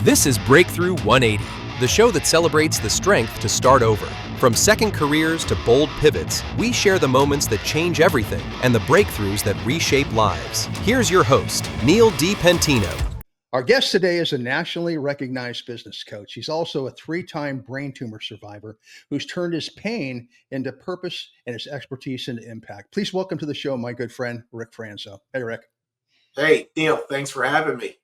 This is Breakthrough 180, the show that celebrates the strength to start over. From second careers to bold pivots, we share the moments that change everything and the breakthroughs that reshape lives. Here's your host, Neal DiPentino. Our guest today is a nationally recognized business coach. He's also a three-time brain tumor survivor who's turned his pain into purpose and his expertise into impact. Please welcome to the show my good friend, Rick Franzo. Hey, Rick. Hey, Neal, thanks for having me.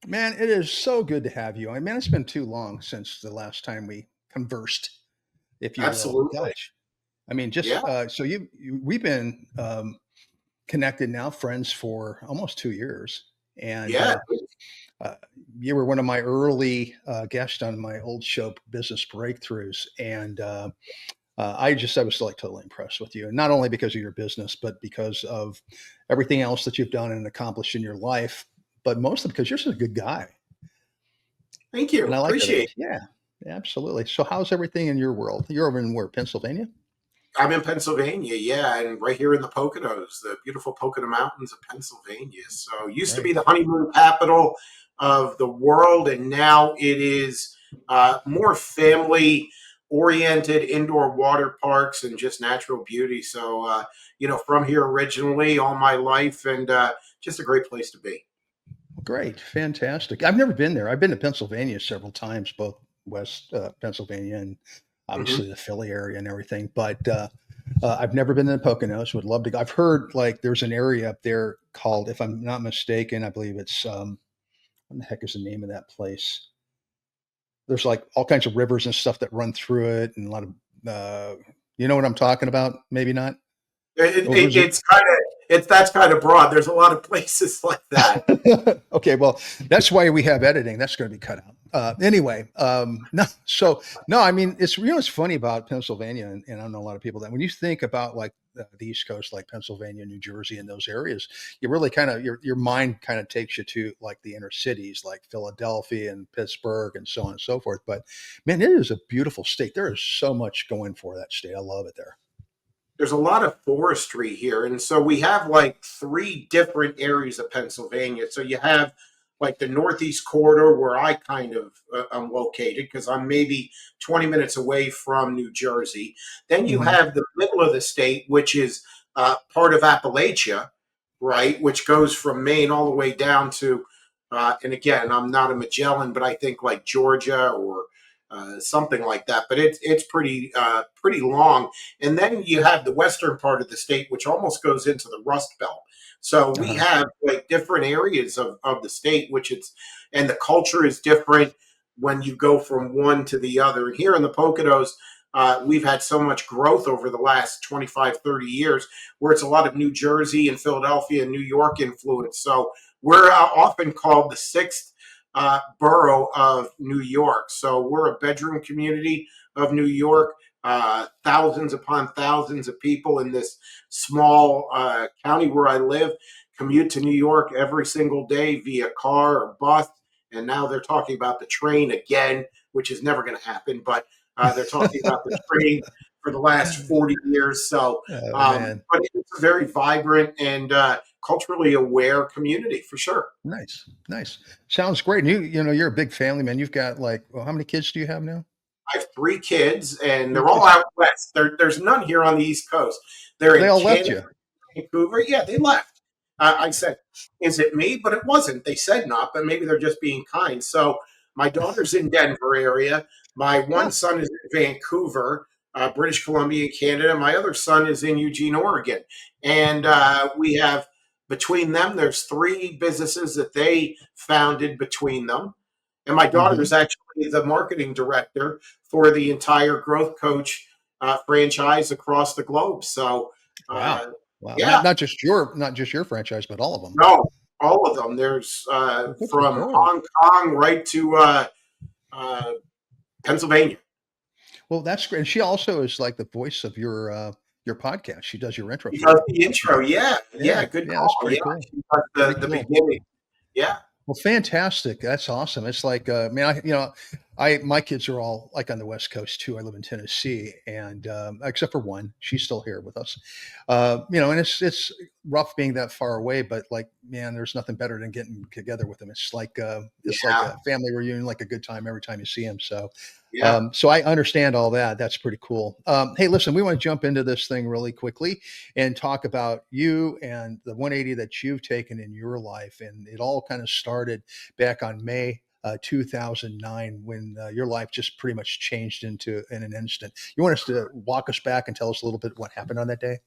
Man, it is so good to have you. I mean, it's been too long since the last time we conversed, if you will. Absolutely. Gosh. I mean, Yeah. so we've been connected now, friends for almost 2 years. And Yeah. you were one of my early guests on my old show, Business Breakthroughs. And I was like totally impressed with you. And not only because of your business, but because of everything else that you've done and accomplished in your life, but mostly because you're such a good guy. Thank you. And I like Appreciate it. Yeah, absolutely. So how's everything in your world? You're over in where, Pennsylvania? I'm in Pennsylvania, yeah, and right here in the Poconos, the beautiful Pocono Mountains of Pennsylvania. So it used to be the honeymoon capital of the world, and now it is more family oriented indoor water parks and just natural beauty. So, from here originally all my life, and just a great place to be. Great. Fantastic. I've never been there. I've been to Pennsylvania several times, both West Pennsylvania and Mhm. obviously the Philly area and everything. But I've never been to the Poconos. Would love to go. I've heard like there's an area up there called, if I'm not mistaken, I believe it's what the heck is the name of that place? There's like all kinds of rivers and stuff that run through it, and a lot of you know what I'm talking about? Maybe not. That's kind of broad. There's a lot of places like that. Okay, well, that's why we have editing. That's going to be cut out. Anyway, no. I mean, it's funny about Pennsylvania, and I know a lot of people that when you think about like the East Coast, like Pennsylvania, New Jersey, and those areas, you really kind of your mind kind of takes you to like the inner cities, like Philadelphia and Pittsburgh, and so on and so forth. But man, it is a beautiful state. There is so much going for that state. I love it there. There's a lot of forestry here. And so we have like three different areas of Pennsylvania. So you have like the Northeast corridor where I kind of am located because I'm maybe 20 minutes away from New Jersey. Then you Mhm. have the middle of the state, which is part of Appalachia, right? Which goes from Maine all the way down to, and again, I'm not a Magellan, but I think like Georgia or something like that. But it's pretty long. And then you have the western part of the state, which almost goes into the Rust Belt. So we Uh-huh. have like different areas of the state, and the culture is different when you go from one to the other. And here in the Poconos, we've had so much growth over the last 25, 30 years, where it's a lot of New Jersey and Philadelphia and New York influence. So we're often called the sixth borough of New York. So we're a bedroom community of New York. Thousands upon thousands of people in this small county where I live commute to New York every single day via car or bus. And now they're talking about the train again, which is never going to happen. But they're talking about the train for the last 40 years. So, Oh man. but it's a very vibrant and culturally aware community for sure. Nice, nice. Sounds great. And you're a big family man. You've got like, well, how many kids do you have now? I have three kids, and Three they're all kids. out west. There's none here on the East Coast. They're They in all left Canada, you. Vancouver. Yeah, they left. I said, "Is it me?" But it wasn't. They said not, but maybe they're just being kind. So my daughter's in Denver area. My one Oh, son is in Vancouver, British Columbia, Canada. My other son is in Eugene, Oregon, and we have between them. There's three businesses that they founded between them. And my daughter hmm. is actually the marketing director for the entire Growth Coach franchise across the globe. So, Wow. uh, Wow. yeah, Not just your franchise, but all of them. no, all of them. There's Well, good for from her. Hong Kong right to uh, Pennsylvania. Well, that's great. And she also is like the voice of your podcast. She does your intro He for does you. the intro. Yeah, Yeah. yeah, good Yeah, that's call. pretty Yeah, cool. she does Pretty the cool. beginning. Yeah. Well, fantastic. That's awesome. It's like, man, my kids are all like on the West Coast too. I live in Tennessee, and except for one, she's still here with us. And it's rough being that far away, but like, man, there's nothing better than getting together with them. It's like Yeah, a family reunion, like a good time every time you see them. yeah. So I understand all that. That's pretty cool. Hey, listen, we want to jump into this thing really quickly and talk about you and the 180 that you've taken in your life. And it all kind of started back on May 2009 when your life just pretty much changed in an instant. You want us to walk us back and tell us a little bit what happened on that day?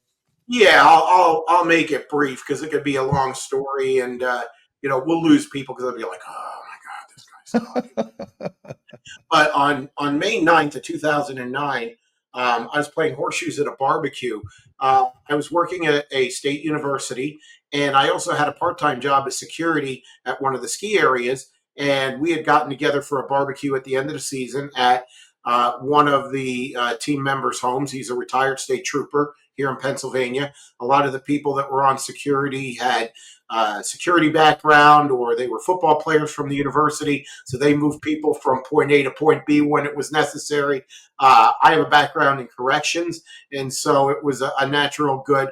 Yeah, I'll make it brief because it could be a long story, and we'll lose people because they'll be like, "Oh my God, this guy's talking." But on May 9th of 2009, I was playing horseshoes at a barbecue. I was working at a state university, and I also had a part-time job as security at one of the ski areas. And we had gotten together for a barbecue at the end of the season at one of the team members' homes. He's a retired state trooper here in Pennsylvania. A lot of the people that were on security had security background, or they were football players from the university, so they moved people from point A to point B when it was necessary. I have a background in corrections, and so it was a natural good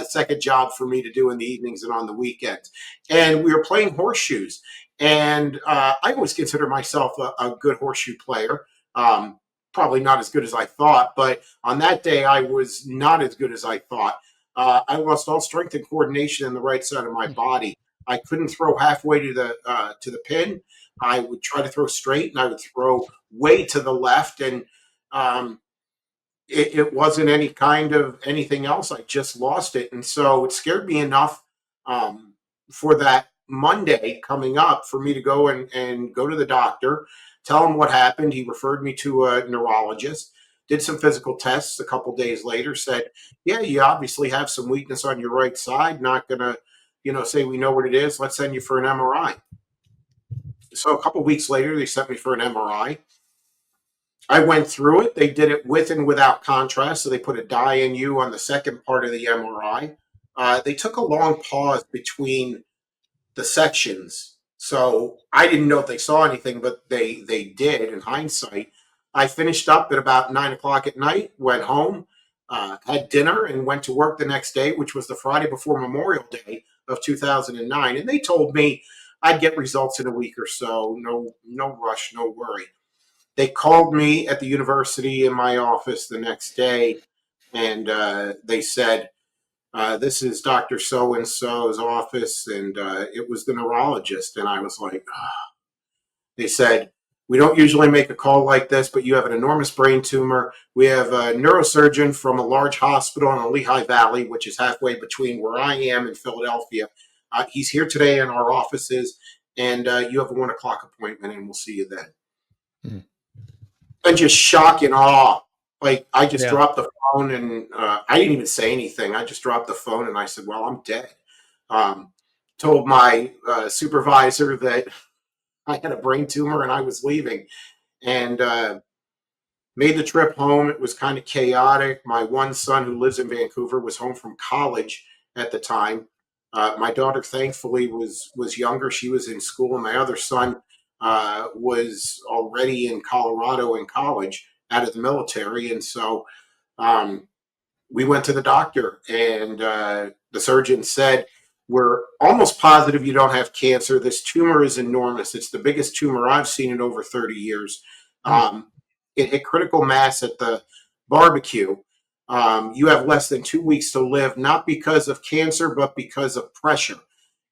second job for me to do in the evenings and on the weekends. And we were playing horseshoes, and I always consider myself a good horseshoe player. Probably not as good as I thought, but on that day I was not as good as I thought. I lost all strength and coordination in the right side of my body. I couldn't throw halfway to the pin. I would try to throw straight, and I would throw way to the left, and um, it wasn't any kind of anything else. I just lost it, and so it scared me enough for that Monday coming up for me to go and go to the doctor, tell him what happened. He referred me to a neurologist, did some physical tests a couple days later, said, yeah, you obviously have some weakness on your right side. Not going to, say we know what it is. Let's send you for an MRI. So a couple weeks later, they sent me for an MRI. I went through it. They did it with and without contrast. So they put a dye in you on the second part of the MRI. They took a long pause between the sections. So I didn't know if they saw anything, but they did in hindsight. I finished up at about 9 o'clock at night, went home, had dinner, and went to work the next day, which was the Friday before Memorial Day of 2009. And they told me I'd get results in a week or so. No rush, no worry. They called me at the university in my office the next day, and they said, this is Dr. So and so's office, and it was the neurologist. And I was like, oh. They said, we don't usually make a call like this, but you have an enormous brain tumor. We have a neurosurgeon from a large hospital in the Lehigh Valley, which is halfway between where I am and Philadelphia. He's here today in our offices, and you have a 1 o'clock appointment, and we'll see you then. Mm. And just shock and awe. Like, I just dropped the phone, and I didn't even say anything. I just dropped the phone, and I said, well, I'm dead. Told my supervisor that I had a brain tumor and I was leaving, and made the trip home. It was kind of chaotic. My one son, who lives in Vancouver, was home from college at the time. My daughter, thankfully, was younger. She was in school, and my other son was already in Colorado in college out of the military. And so we went to the doctor, and the surgeon said, we're almost positive you don't have cancer. This tumor is enormous. It's the biggest tumor I've seen in over 30 years. It hit critical mass at the barbecue. You have less than 2 weeks to live, not because of cancer, but because of pressure.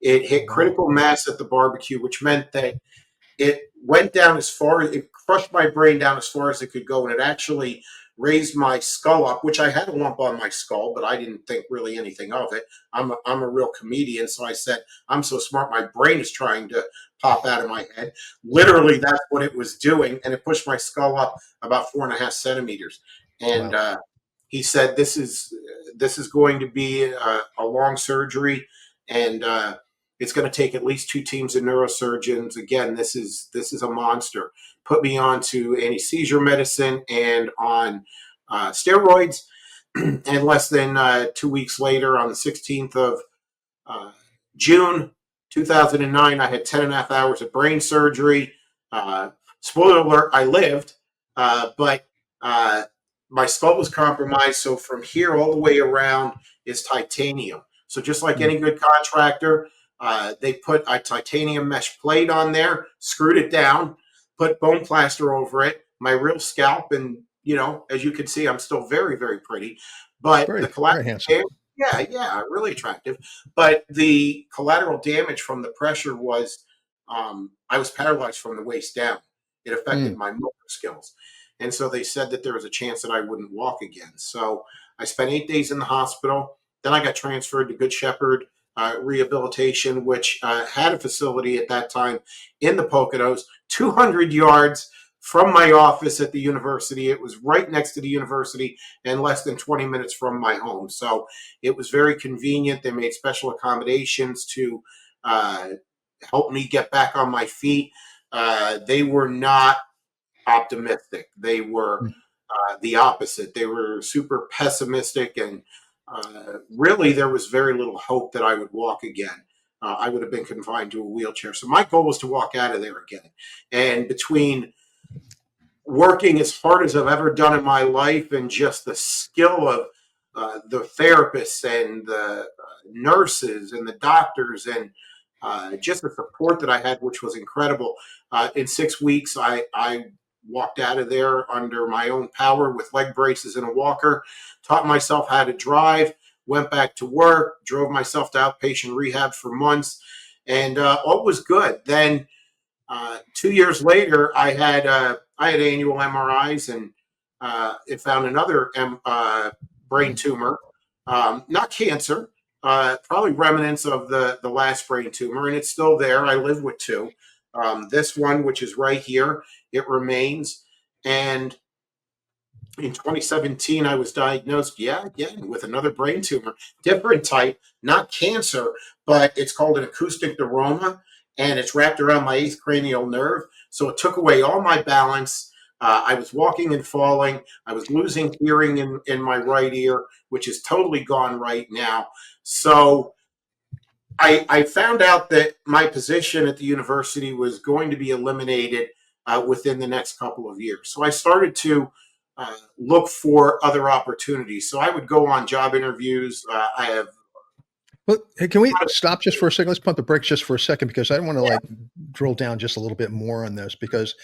It hit critical mass at the barbecue, which meant that it went down as far as it crushed my brain down as far as it could go, and it actually raised my skull up, which I had a lump on my skull, but I didn't think really anything of it. I'm a real comedian, so I said, I'm so smart, my brain is trying to pop out of my head. Literally, that's what it was doing, and it pushed my skull up about 4.5 centimeters. And he said, this is going to be a long surgery, and it's going to take at least 2 teams of neurosurgeons. Again, this is a monster. Put me on to anti-seizure medicine and on steroids. And less than 2 weeks later, on the 16th of June 2009, I had 10.5 hours of brain surgery. Spoiler alert, I lived, but my skull was compromised. So from here all the way around is titanium. So just like Mm. any good contractor, they put a titanium mesh plate on there, screwed it down, put bone plaster over it, my real scalp, and as you can see, I'm still very, very pretty. But the Very, very collateral handsome. damage, yeah, really attractive. But the collateral damage from the pressure was I was paralyzed from the waist down. It affected Mm. my motor skills. And so they said that there was a chance that I wouldn't walk again. So I spent 8 days in the hospital. Then I got transferred to Good Shepherd Rehabilitation, which had a facility at that time in the Poconos, 200 yards from my office at the university. It was right next to the university and less than 20 minutes from my home. So it was very convenient. They made special accommodations to uh, help me get back on my feet. They were not optimistic. They were Mm. the opposite. They were super pessimistic, and really, there was very little hope that I would walk again. I would have been confined to a wheelchair. So my goal was to walk out of there again. And between working as hard as I've ever done in my life and just the skill of the therapists and the nurses and the doctors and just the support that I had, which was incredible. In 6 weeks, I walked out of there under my own power with leg braces and a walker, taught myself how to drive, went back to work, drove myself to outpatient rehab for months, and all was good. Then 2 years later, I had annual MRIs, and it found another brain tumor, not cancer, probably remnants of the last brain tumor, and it's still there. I live with two. This one, which is right here, it remains, and in 2017, I was diagnosed, again, with another brain tumor, different type, not cancer, but it's called an acoustic neuroma, and it's wrapped around my eighth cranial nerve. So it took away all my balance. I was walking and falling. I was losing hearing in my right ear, which is totally gone right now. So I found out that my position at the university was going to be eliminated within the next couple of years. So I started to look for other opportunities. So I would go on job interviews. I have. Well, hey, can we stop just for a second? Let's pump the brakes just for a second because I want to like drill down just a little bit more on this because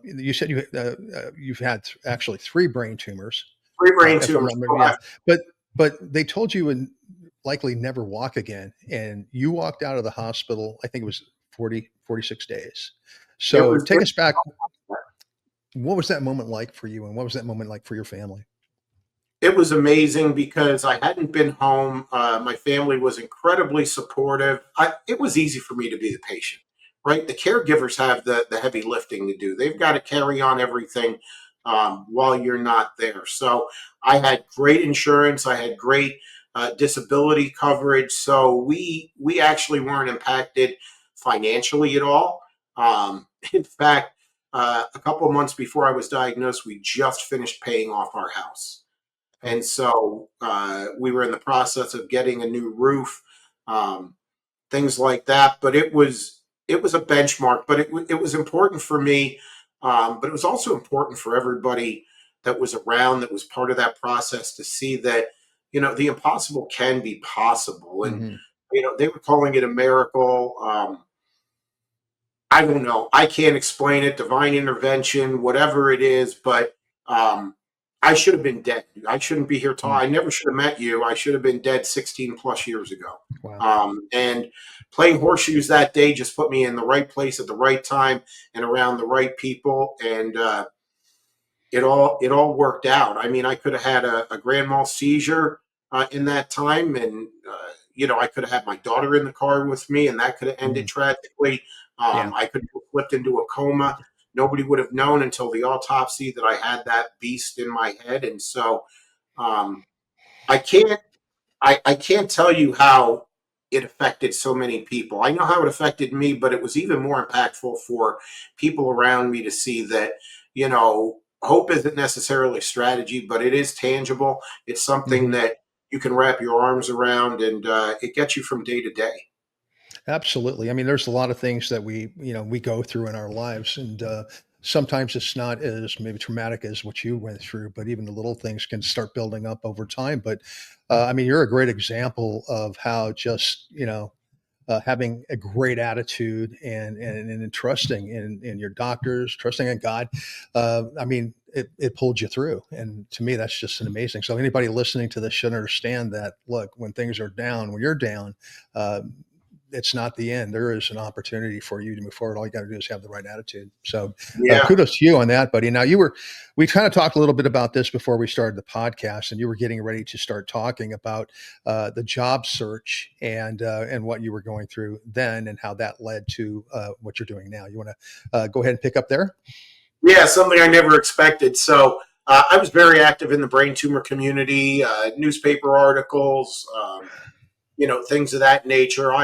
you said you've had actually three brain tumors, Three brain if I'm tumors. not yeah, but they told you would likely never walk again, and you walked out of the hospital. I think it was 46 days. It So was. take us back. What was that moment like for you, and what was that moment like for your family? It was amazing because I hadn't been home. My family was incredibly supportive. It was easy for me to be the patient, right? The caregivers have the heavy lifting to do. They've got to carry on everything while you're not there. So I had great insurance. I had great disability coverage. So we actually weren't impacted financially at all. In fact, a couple of months before I was diagnosed, we just finished paying off our house. Oh, And so we were in the process of getting a new roof, um, things like that. But it was a benchmark. But it was important for me. But it was also important for everybody that was around, that was part of that process, to see that the impossible can be possible. And hmm. they were calling it a miracle. I don't know. I can't explain it. Divine intervention, whatever it is, but I should have been dead. I shouldn't be here Mm. talking. I never should have met you. I should have been dead 16 plus years ago. Wow. And playing horseshoes that day just put me in the right place at the right time and around the right people. And it all worked out. I mean, I could have had a grand mal seizure in that time, and I could have had my daughter in the car with me, and that could have ended Mm. tragically. Yeah. I could have flipped into a coma. Nobody would have known until the autopsy that I had that beast in my head, and so um, I can't I can't tell you how it affected so many people. I know how it affected me, but it was even more impactful for people around me to see that, hope isn't necessarily strategy, but it is tangible. It's something Hmm. that you can wrap your arms around, and it gets you from day to day. Absolutely. I mean, there's a lot of things that we go through in our lives, and sometimes it's not as maybe traumatic as what you went through, but even the little things can start building up over time. But I mean, you're a great example of how just having a great attitude and trusting in your doctors, trusting in God. I mean, it pulled you through, and to me, that's just an amazing. So anybody listening to this should understand that. Look, when things are down, when you're down. Uh, it's not the end. There is an opportunity for you to move forward. All you got to do is have the right attitude. So, Yeah. kudos to you on that, buddy. Now, we kind of talked a little bit about this before we started the podcast, and you were getting ready to start talking about the job search and what you were going through then, and how that led to what you're doing now. You want to go ahead and pick up there? Yeah, something I never expected. So I was very active in the brain tumor community, newspaper articles, things of that nature. I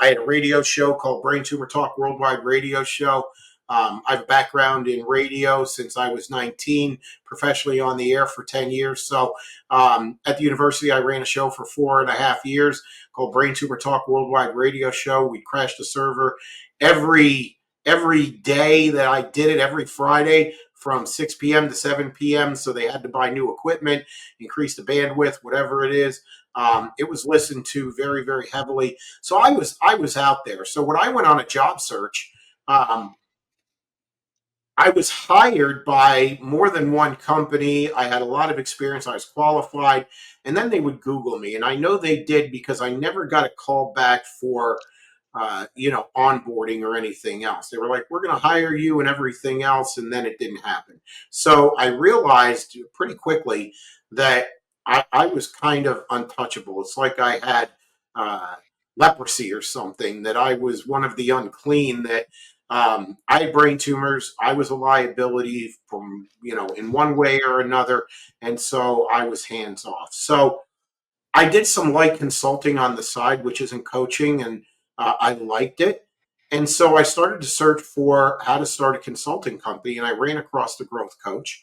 had a radio show called Brain Tumor Talk Worldwide Radio Show. I have a background in radio since I was 19, professionally on the air for 10 years. So at the university, I ran a show for 4.5 years called Brain Tumor Talk Worldwide Radio Show. We crashed the server every every day that I did it, every Friday from 6 p.m. to 7 p.m. So they had to buy new equipment, increase the bandwidth, whatever it is. It was listened to very, very heavily. So I was out there. So when I went on a job search, um, I was hired by more than one company. I had a lot of experience. I was qualified. And then they would Google me. And I know they did because I never got a call back for, onboarding or anything else. They were like, we're going to hire you and everything else. And then it didn't happen. So I realized pretty quickly that I was kind of untouchable. It's like I had uh, leprosy or something, that I was one of the unclean, that I had brain tumors. I was a liability from, in one way or another. And so I was hands off. So I did some light consulting on the side, which isn't coaching, and I liked it. And so I started to search for how to start a consulting company, and I ran across the growth coach,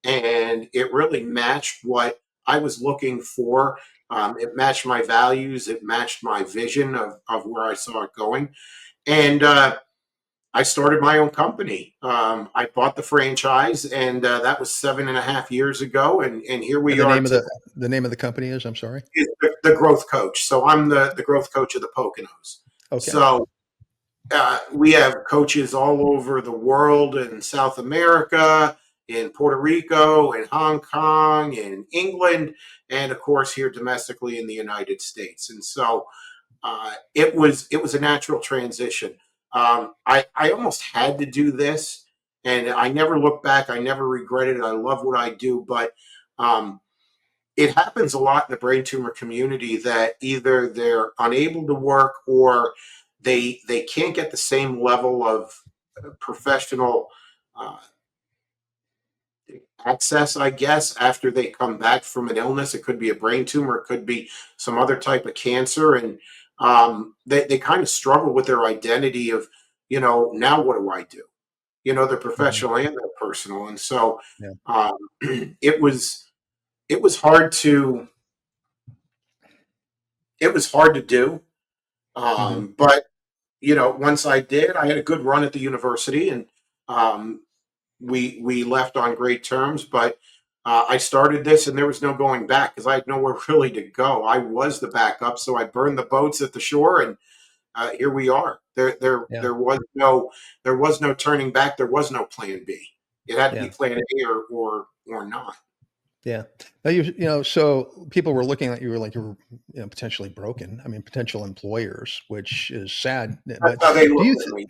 and it really matched what I was looking for. It matched my values, it matched my vision of where I saw it going. And I started my own company. I bought the franchise, and that was 7.5 years ago. And here And we the are name of today. the name of the company is, I'm sorry. Is the growth coach. So I'm the growth coach of the Poconos. Okay. So we have coaches all over the world, in South America, in Puerto Rico, in Hong Kong, in England, and of course here domestically in the United States. And so it was a natural transition. I almost had to do this, and I never look back. I never regret it. I love what I do, but um, it happens a lot in the brain tumor community that either they're unable to work, or they can't get the same level of professional uh, access, I guess, after they come back from an illness. It could be a brain tumor, it could be some other type of cancer, and they kind of struggle with their identity of, now what do I do? Their Mhm. professional and their personal, and so Yeah. um, it was hard to do. Hmm. But once I did, I had a good run at the university, and um, we left on great terms. But I started this, and there was no going back because I had nowhere really to go. I was the backup, so I burned the boats at the shore, and here we are. There, there, Yeah. there was no, there was no turning back. There was no plan B. It had to be Yeah. plan A or not. Yeah. Now so people were looking at you like you were, potentially broken. I mean, potential employers, which is sad. That's But how they do you looked th- at me.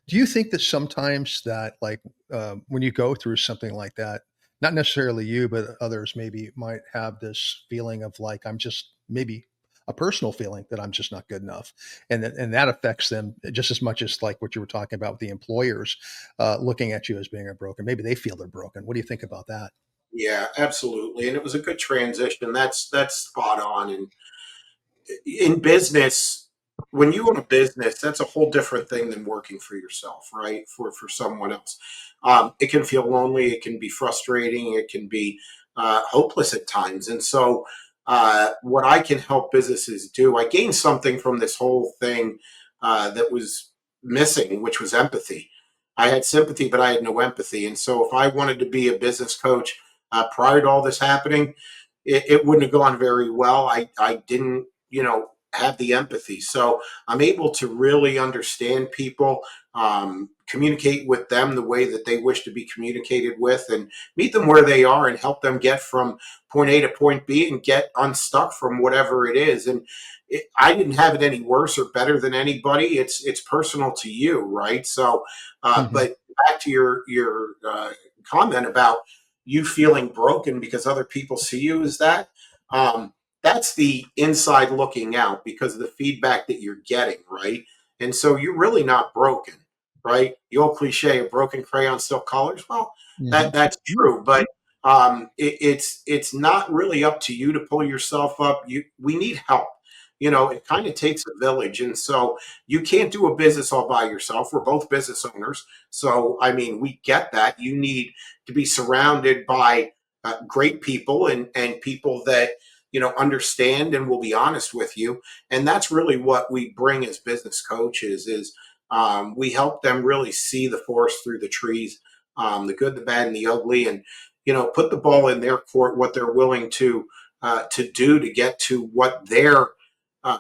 do you think that sometimes that like when you go through something like that, not necessarily you, but others maybe might have this feeling of like I'm just maybe a personal feeling that I'm just not good enough, and that affects them just as much as like what you were talking about with the employers looking at you as being a broken. Maybe they feel they're broken. What do you think about that? Yeah, absolutely. And it was a good transition. That's spot on. And in business, when you own a business, that's a whole different thing than working for yourself, right? For someone else, it can feel lonely. It can be frustrating. It can be hopeless at times. And so, what I can help businesses do. I gained something from this whole thing that was missing, which was empathy. I had sympathy, but I had no empathy. And so if I wanted to be a business coach prior to all this happening, it wouldn't have gone very well. I didn't, have the empathy. So I'm able to really understand people, communicate with them the way that they wish to be communicated with, and meet them where they are and help them get from point A to point B and get unstuck from whatever it is. And I didn't have it any worse or better than anybody. It's personal to you, right? So, Hmm. but back to your comment about you feeling broken because other people see you as that. Um, that's the inside looking out because of the feedback that you're getting, right? And so you're really not broken, right? The old cliche of broken crayon still colors. Well, Hmm. that's true, but it's not really up to you to pull yourself up. We need help. It kind of takes a village, and so you can't do a business all by yourself. We're both business owners, so I mean, we get that. You need to be surrounded by great people and people that understand and will be honest with you. And that's really what we bring as business coaches is we help them really see the forest through the trees, the good, the bad, and the ugly, and put the ball in their court, what they're willing to do to get to what uh,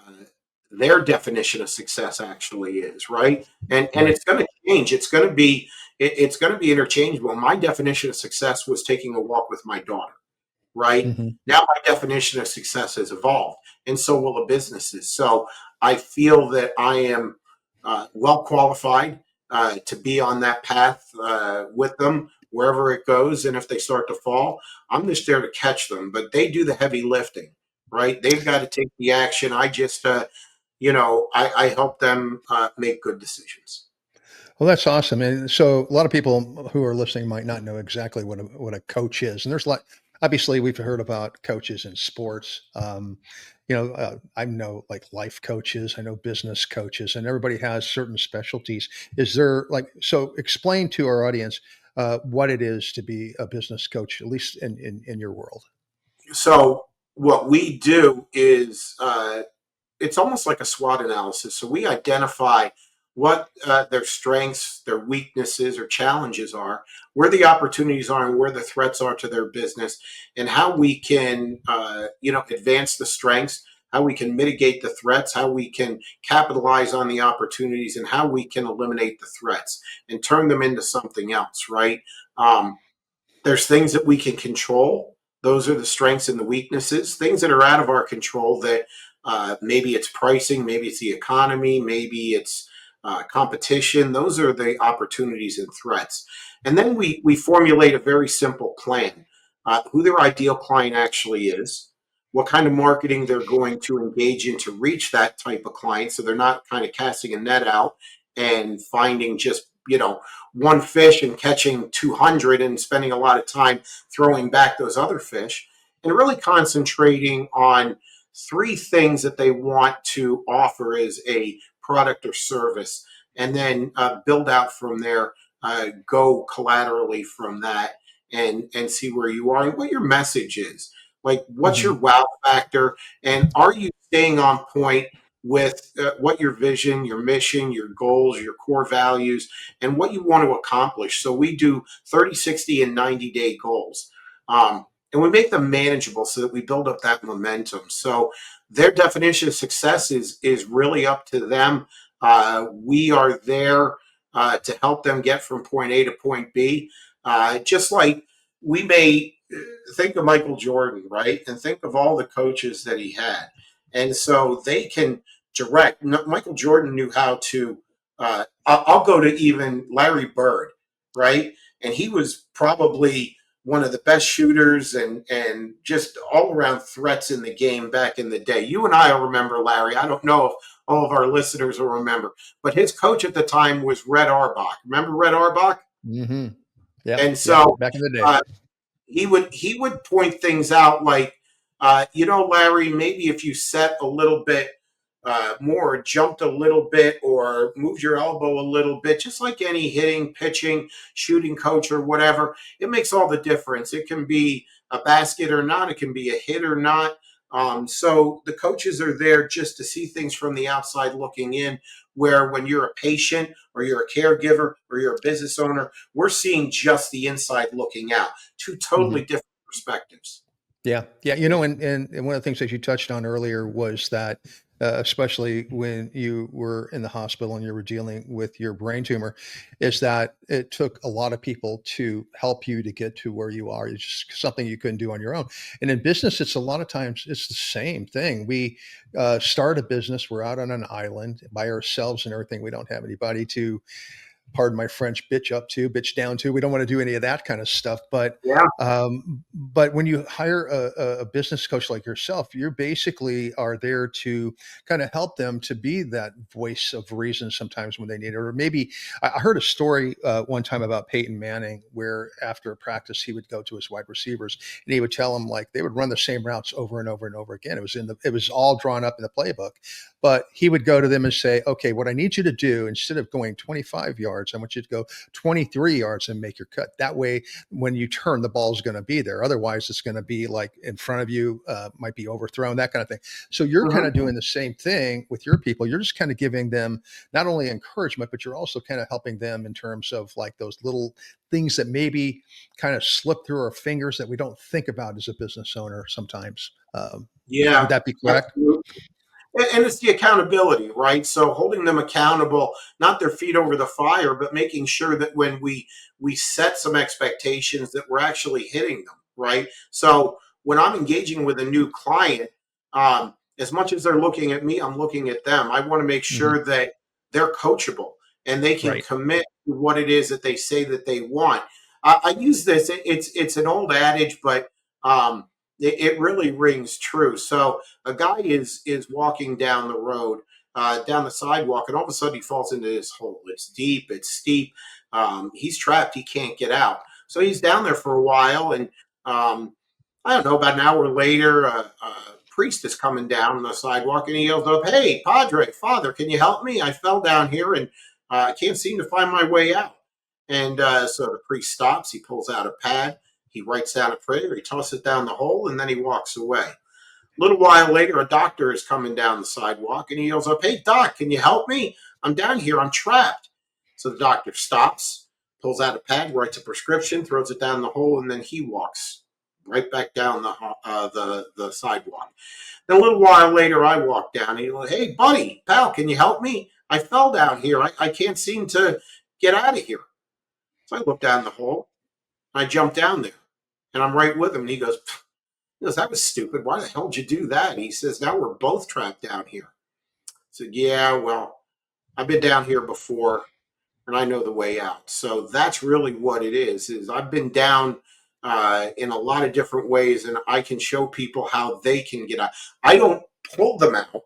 their definition of success actually is, right? And Right. it's going to change. It's going to be interchangeable. My definition of success was taking a walk with my daughter, right? Hmm. Now my definition of success has evolved, and so will the businesses. So I feel that I am well qualified to be on that path with them wherever it goes. And if they start to fall, I'm just there to catch them. But they do the heavy lifting, right? They've got to take the action. I just, I help them make good decisions. Well, that's awesome. And so a lot of people who are listening might not know exactly what a coach is. And there's like, obviously we've heard about coaches in sports. I know like life coaches, I know business coaches, and everybody has certain specialties. Is there like, so explain to our audience what it is to be a business coach, at least in your world. So what we do is it's almost like a SWOT analysis. So we identify what their strengths, their weaknesses, or challenges are, where the opportunities are, and where the threats are to their business, and how we can, advance the strengths, how we can mitigate the threats, how we can capitalize on the opportunities, and how we can eliminate the threats and turn them into something else. Right? There's things that we can control. Those are the strengths and the weaknesses. Things that are out of our control that maybe it's pricing, maybe it's the economy, maybe it's competition. Those are the opportunities and threats. And then we formulate a very simple plan, who their ideal client actually is, what kind of marketing they're going to engage in to reach that type of client. So they're not kind of casting a net out and finding just, one fish and catching 200 and spending a lot of time throwing back those other fish, and really concentrating on three things that they want to offer as a product or service, and then build out from there, go collaterally from that, and see where you are and what your message is. Like, what's your Hmm. wow factor, and are you staying on point with what your vision, your mission, your goals, your core values, and what you want to accomplish. So we do 30, 60, and 90-day goals. And we make them manageable so that we build up that momentum. So their definition of success is really up to them. We are there to help them get from point A to point B. Just like we may think of Michael Jordan, right? And think of all the coaches that he had. And so they can direct. Michael Jordan knew how to I'll go to even Larry Bird, right? And he was probably one of the best shooters and just all around threats in the game back in the day. You and I will remember Larry. I don't know if all of our listeners will remember, but his coach at the time was Red Auerbach. Remember Red Auerbach? Hmm. Yep. And Yep. so Back in the day. uh, he would point things out like, Larry, maybe if you set a little bit more, jumped a little bit, or moved your elbow a little bit, just like any hitting, pitching, shooting coach or whatever, it makes all the difference. It can be a basket or not, it can be a hit or not. So the coaches are there just to see things from the outside looking in, where when you're a patient or you're a caregiver or you're a business owner, we're seeing just the inside looking out. Two totally Mhm. different perspectives. Yeah, yeah. And one of the things that you touched on earlier was that, especially when you were in the hospital and you were dealing with your brain tumor, is that it took a lot of people to help you to get to where you are. It's just something you couldn't do on your own. And in business, it's a lot of times it's the same thing. We start a business, we're out on an island by ourselves and everything. We don't have anybody to, pardon my French, bitch down to. We don't want to do any of that kind of stuff. Yeah. But when you hire a business coach like yourself, you basically are there to kind of help them to be that voice of reason sometimes when they need it. Or maybe I heard a story one time about Peyton Manning, where after a practice he would go to his wide receivers and he would tell them like they would run the same routes over and over and over again. It was all drawn up in the playbook, but he would go to them and say, okay, what I need you to do, instead of going 25 yards, I want you to go 23 yards and make your cut. That way, when you turn, the ball is going to be there. Otherwise, it's going to be like in front of you, might be overthrown, that kind of thing. So you're kind of Mhm. doing the same thing with your people. You're just kind of giving them not only encouragement, but you're also kind of helping them in terms of like those little things that maybe kind of slip through our fingers that we don't think about as a business owner sometimes. Would Yeah, that be correct? absolutely. And it's the accountability, right? So holding them accountable, not their feet over the fire, but making sure that when we set some expectations that we're actually hitting them, right? So when I'm engaging with a new client, as much as they're looking at me, I'm looking at them. I want to make Hmm. sure that they're coachable and they can Right. commit to what it is that they say that they want. I use this; it's an old adage, but it really rings true. So a guy is walking down the road, down the sidewalk, and all of a sudden he falls into this hole. It's deep, it's steep. He's trapped. He can't get out. So he's down there for a while, and I don't know. About an hour later, a priest is coming down the sidewalk, and he yells up, "Hey, Padre, Father, can you help me? I fell down here, and I can't seem to find my way out." And so the priest stops. He pulls out a pad. He writes down a prayer. He tosses it down the hole, and then he walks away. A little while later, a doctor is coming down the sidewalk and he yells up, "Hey, doc, can you help me? I'm down here. I'm trapped." So the doctor stops, pulls out a pad, writes a prescription, throws it down the hole, and then he walks right back down the sidewalk. Then a little while later, I walk down and he goes, "Hey, buddy, pal, can you help me? I fell down here. I can't seem to get out of here." So I look down the hole. I jump down there and I'm right with him. And he goes, "That was stupid. Why the hell did you do that?" And he says, "Now we're both trapped down here." I said, "Yeah, well, I've been down here before and I know the way out." So that's really what it is I've been down in a lot of different ways and I can show people how they can get out. I don't pull them out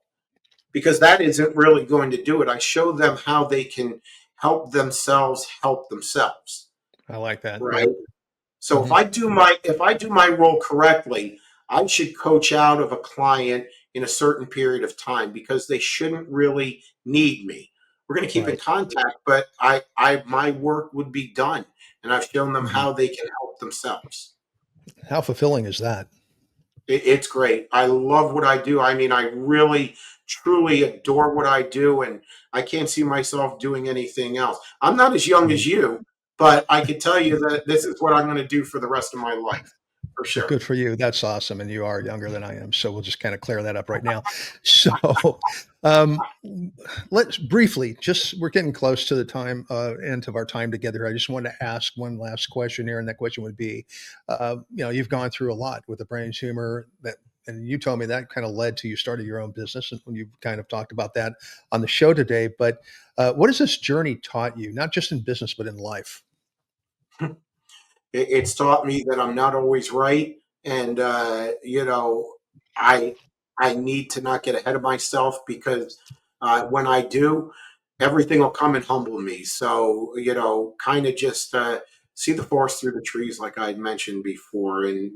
because that isn't really going to do it. I show them how they can help themselves, I like that. right? Yep. So Hmm. if I do my role correctly, I should coach out of a client in a certain period of time because they shouldn't really need me. We're going to keep in Right. contact, but I my work would be done, and I've shown them Hmm. how they can help themselves. How fulfilling is that? It's great. I love what I do. I mean, I really, truly adore what I do, and I can't see myself doing anything else. I'm not as young Mhm. as you, but I can tell you that this is what I'm going to do for the rest of my life, for Well, sure. good for you. That's awesome. And you are younger than I am. So we'll just kind of clear that up right now. So um, let's briefly, just we're getting close to the time, end of our time together. I just want to ask one last question here. And that question would be, you've gone through a lot with the brain tumor that, and you told me that kind of led to you started your own business. And when you kind of talked about that on the show today, but what has this journey taught you, not just in business, but in life? It's taught me that I'm not always right, and I I need to not get ahead of myself because when I do, everything will come and humble me. So kind of just see the forest through the trees, like I had mentioned before, and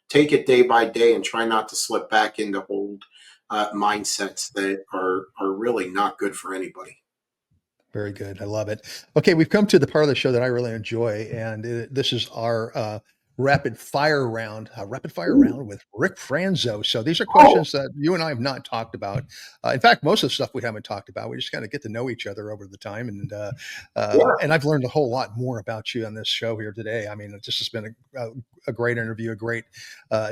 take it day by day, and try not to slip back into old mindsets that are really not good for anybody. Very good. I love it. Okay, we've come to the part of the show that I really enjoy, and this is our rapid fire round, Ooh. with Rick Franzo. So these are Oh, questions that you and I have not talked about. In fact, most of the stuff we haven't talked about. We just kind of get to know each other over the time, yeah. and I've learned a whole lot more about you on this show here today. I mean, it just has been a great interview, a great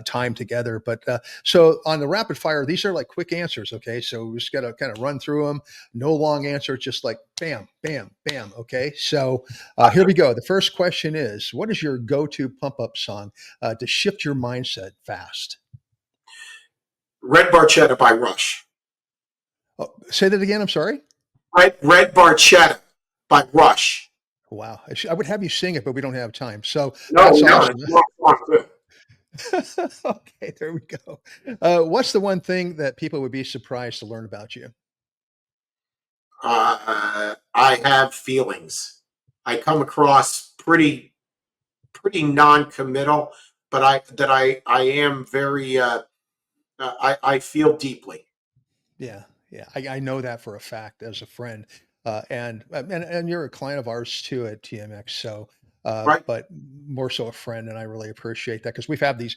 time together. But so on the rapid fire, these are like quick answers. Okay, so we just got to kind of run through them. No long answer, just like bam, bam, bam. Okay, so here we go. The first question is: what is your go-to pump-up song to shift your mindset fast? Red Barchetta by Rush. Oh, say that again. I'm sorry. Red Barchetta by Rush. Wow, I would have you sing it, but we don't have time. So No, that's no, awesome. it's more fun too. Okay, there we go. What's the one thing that people would be surprised to learn about you? I have feelings. I come across pretty non-committal, but I am very I feel deeply. Yeah, yeah, I know that for a fact as a friend, and you're a client of ours too at TMX. So, Right? but more so a friend, and I really appreciate that because we have these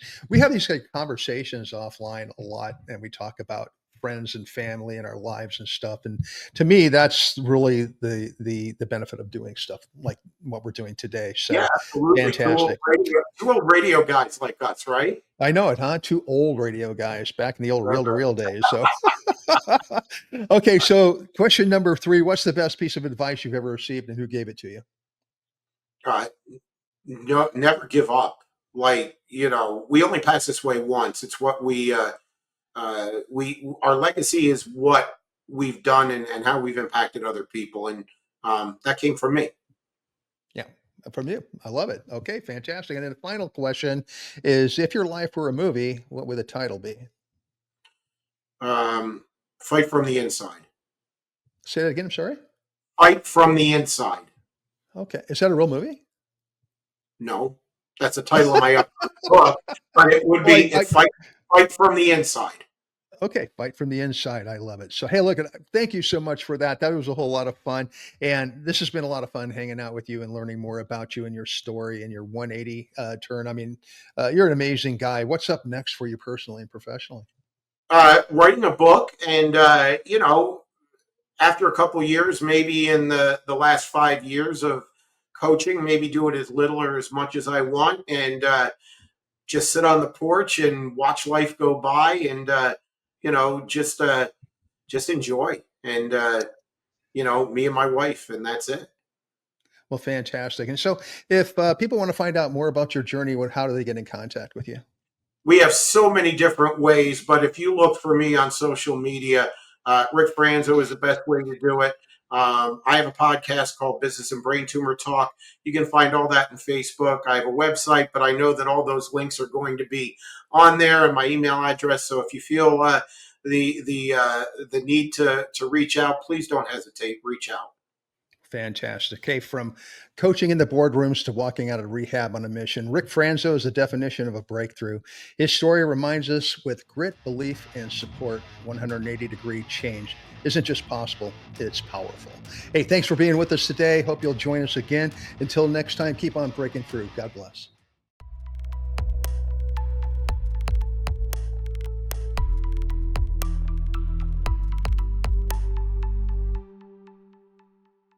like, conversations offline a lot, and we talk about friends and family and our lives and stuff. And to me, that's really the benefit of doing stuff like what we're doing today. Yeah, So, absolutely. fantastic. Two old radio guys like us, right? I know it, huh? Two old radio guys back in the old reel-to-reel days. So, okay. So, question number three: what's the best piece of advice you've ever received, and who gave it to you? Uh, no, never give up. Like, we only pass this way once. It's what we our legacy is what we've done and how we've impacted other people, and that came from me. Yeah, from you. I love it. Okay, fantastic. And then the final question is: if your life were a movie, what would the title be? Fight from the inside. Say that again. I'm sorry. Fight from the inside. Okay, is that a real movie? No, that's the title of my upcoming book, but it would Well, be fight from the inside. okay, fight from the inside. I love it. So, hey, look, thank you so much for that. That was a whole lot of fun. And this has been a lot of fun hanging out with you and learning more about you and your story and your 180 turn. I mean, you're an amazing guy. What's up next for you personally and professionally? Writing a book, and after a couple years, maybe in the last 5 years of coaching, maybe do it as little or as much as I want, and just sit on the porch and watch life go by, and just enjoy, and me and my wife, and that's it. Well, fantastic. And so, if people want to find out more about your journey, how do they get in contact with you? We have so many different ways, but if you look for me on social media, Rick Franzo is the best way to do it. I have a podcast called Business and Brain Tumor Talk. You can find all that in Facebook. I have a website, but I know that all those links are going to be on there, and my email address. So if you feel the need to reach out, please don't hesitate. Reach out. Fantastic. Okay, from coaching in the boardrooms to walking out of rehab on a mission, Rick Franzo is the definition of a breakthrough. His story reminds us with grit, belief, and support, 180-degree change isn't just possible, it's powerful. Hey, thanks for being with us today. Hope you'll join us again. Until next time, keep on breaking through. God bless.